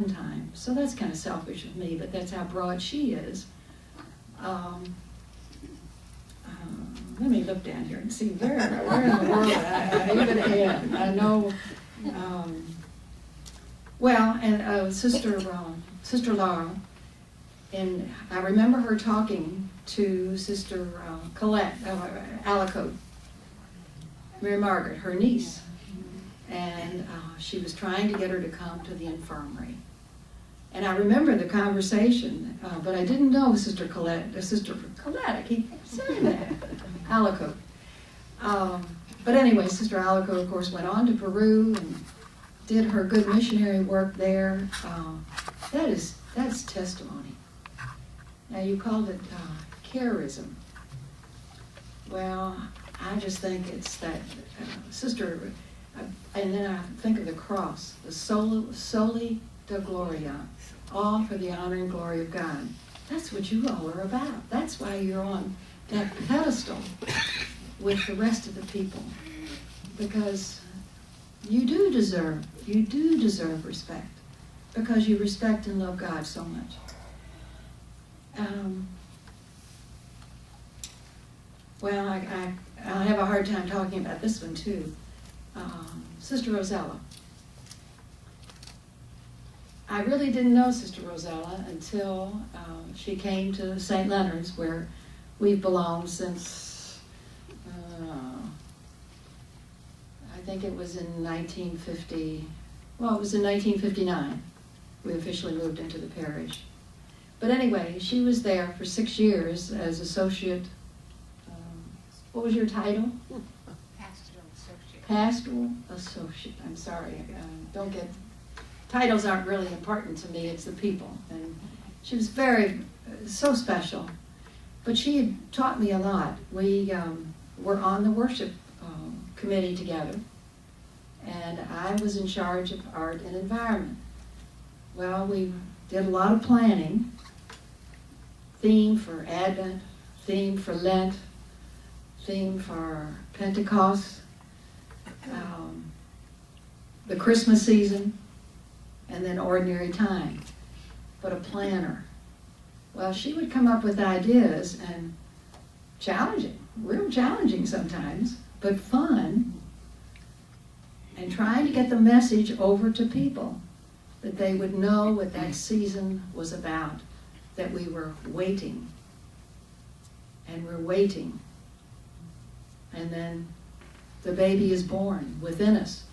time. So that's kind of selfish of me, but that's how broad she is. Let me look down here and see where in the world I even am. I know. Sister Laura, and I remember her talking to Sister Colette, Alicote, Mary Margaret, her niece, and she was trying to get her to come to the infirmary. And I remember the conversation, but I didn't know Sister Colette, I keep saying that, Alicote. But anyway, Sister Alicote, of course, went on to Peru and did her good missionary work there. That's testimony. Now, you called it charism. Well, I just think it's that Sister, and then I think of the cross, the soli Deo Gloria, all for the honor and glory of God. That's what you all are about. That's why you're on that pedestal with the rest of the people, because you do deserve respect, because you respect and love God so much. I have a hard time talking about this one too. Sister Rosella. I really didn't know Sister Rosella until she came to St. Leonard's, where we've belonged since, I think it was in 1959. We officially moved into the parish. But anyway, she was there for 6 years as associate. What was your title? Pastoral associate. I'm sorry, don't get, titles aren't really important to me, it's the people. And she was so special. But she had taught me a lot. We were on the worship committee together, and I was in charge of art and environment. Well, we did a lot of planning, theme for Advent, theme for Lent, theme for Pentecost, the Christmas season, and then ordinary time. But a planner. Well, she would come up with ideas, and challenging, real challenging sometimes, but fun, and trying to get the message over to people, that they would know what that season was about, that we were waiting, and we're waiting, and then the baby is born within us,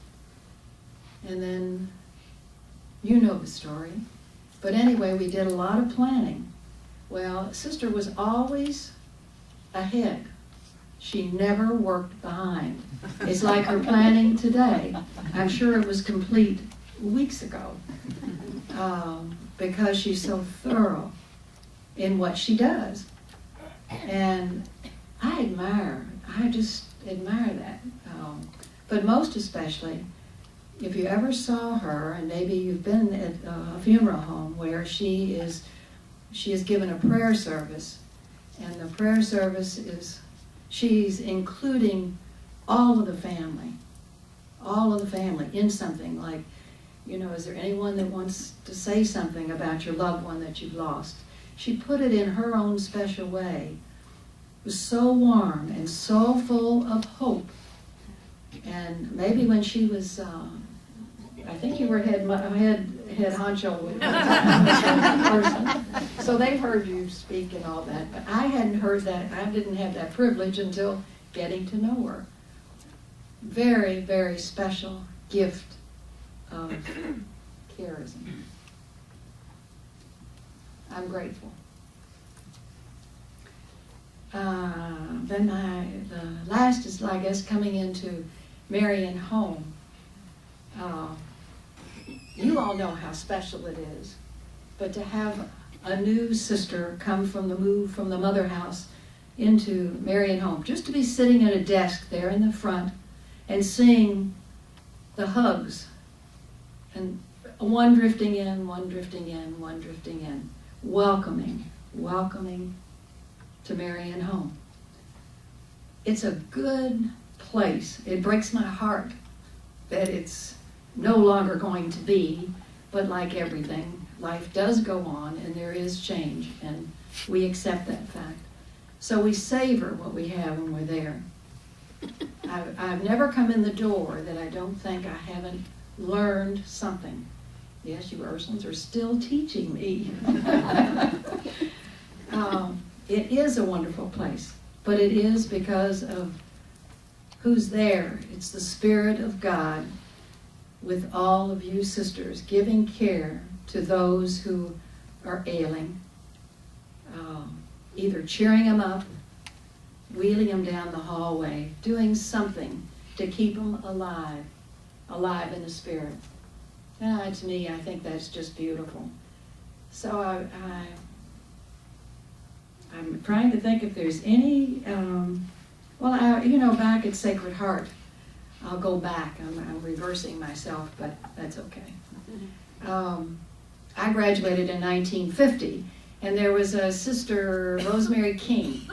and then you know the story. But anyway, we did a lot of planning. Well, Sister was always ahead. She never worked behind. It's like her planning today. I'm sure it was complete weeks ago, because she's so thorough in what she does. And I just admire that. But most especially, if you ever saw her, and maybe you've been at a funeral home where she is given a prayer service, and the prayer service she's including all of the family in something, like, is there anyone that wants to say something about your loved one that you've lost? She put it in her own special way. It was so warm and so full of hope. And maybe when she was, I think you were head honcho with person. So they heard you speak and all that, but I hadn't heard that. I didn't have that privilege until getting to know her. Very, very special gift of charism. I'm grateful. Then the last is, I guess, coming into Marian home. You all know how special it is, but to have a new sister come from the move from the mother house into Marian home, just to be sitting at a desk there in the front and seeing the hugs, and one drifting in, one drifting in, one drifting in, welcoming to Marian home. It's a good place. It breaks my heart that it's no longer going to be, But like everything, life does go on and there is change, and we accept that fact. So we savor what we have when we're there. I've never come in the door that I don't think I haven't learned something. Yes, you Ursulines are still teaching me. It is a wonderful place, but it is because of who's there. It's the Spirit of God with all of you sisters giving care to those who are ailing, either cheering them up, wheeling them down the hallway, doing something to keep them alive in the Spirit. To me, I think that's just beautiful. So I'm trying to think if there's any, back at Sacred Heart, I'll go back. I'm reversing myself, but that's okay. I graduated in 1950, and there was a Sister Rosemary King.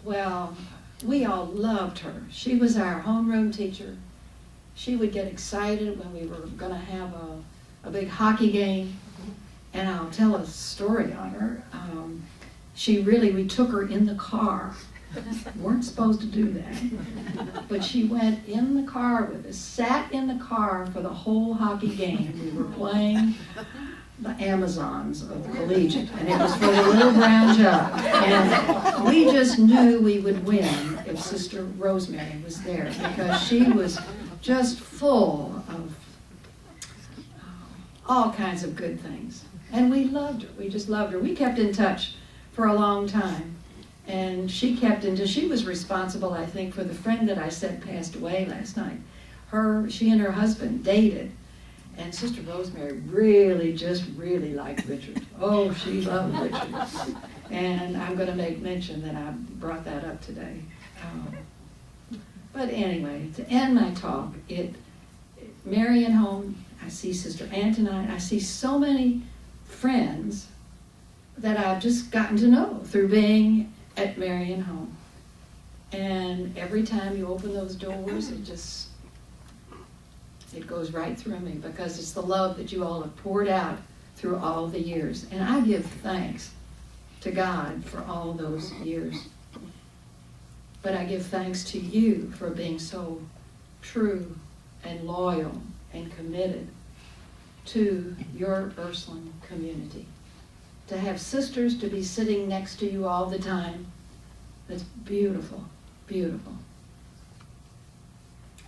Well, we all loved her. She was our homeroom teacher. She would get excited when we were going to have a big hockey game, and I'll tell a story on her. We took her in the car. Weren't supposed to do that. But she went in the car with us, sat in the car for the whole hockey game. We were playing the Amazons of the Collegiate, and it was for the little brown jug. And we just knew we would win if Sister Rosemary was there, because she was just full of all kinds of good things. And we loved her. We just loved her. We kept in touch for a long time. And she was responsible, I think, for the friend that I said passed away last night. She and her husband dated. And Sister Rosemary really liked Richard. Oh, she loved Richard. And I'm going to make mention that I brought that up today. But anyway, to end my talk, Marian Home, I see Sister Antonine, I see so many friends that I've just gotten to know through being at Marian Home. And every time you open those doors, it goes right through me, because it's the love that you all have poured out through all the years. And I give thanks to God for all those years. But I give thanks to you for being so true and loyal and committed to your Ursuline community. To have sisters to be sitting next to you all the time, that's beautiful, beautiful.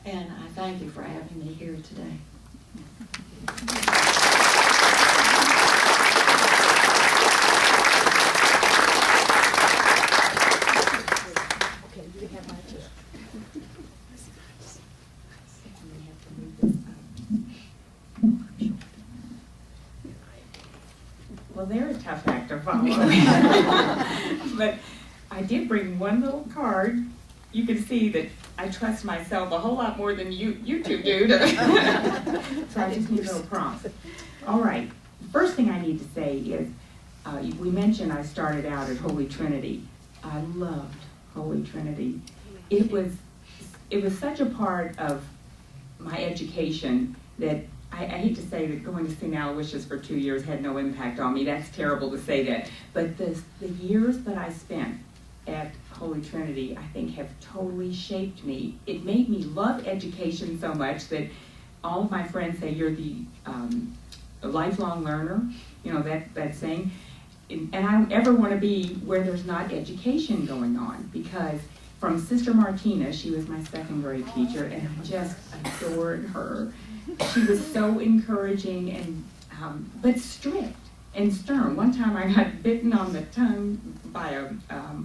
And I thank you for having me here today. Well, they're a tough act to follow. But I did bring one little card. You can see that I trust myself a whole lot more than you two do. So I just need a little prompt. All right. First thing I need to say is, we mentioned I started out at Holy Trinity. I loved Holy Trinity. It was such a part of my education that I hate to say that going to St. Aloysius for 2 years had no impact on me. That's terrible to say that. But the years that I spent at Holy Trinity, I think, have totally shaped me. It made me love education so much that all of my friends say you're a lifelong learner, that saying. And I don't ever want to be where there's not education going on, because from Sister Martina, she was my second grade teacher, and I just adored her. She was so encouraging and but strict and stern. One time I got bitten on the tongue by a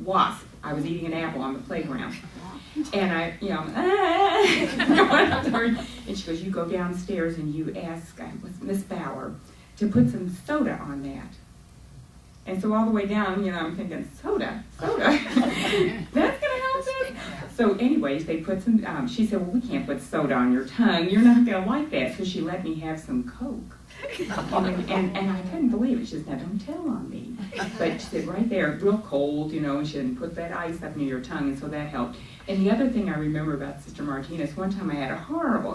wasp. I was eating an apple on the playground. And I, going up to her, and she goes, you go downstairs and you ask Miss Bauer to put some soda on that. And so all the way down, I'm thinking, soda? That's going to help it? So anyways, they put some, she said, well, we can't put soda on your tongue. You're not going to like that. So she let me have some Coke. And I couldn't believe it. She said, now don't tell on me. But she said, right there, real cold, and she didn't put that ice up near your tongue, and so that helped. And the other thing I remember about Sister Martina is one time I had a horrible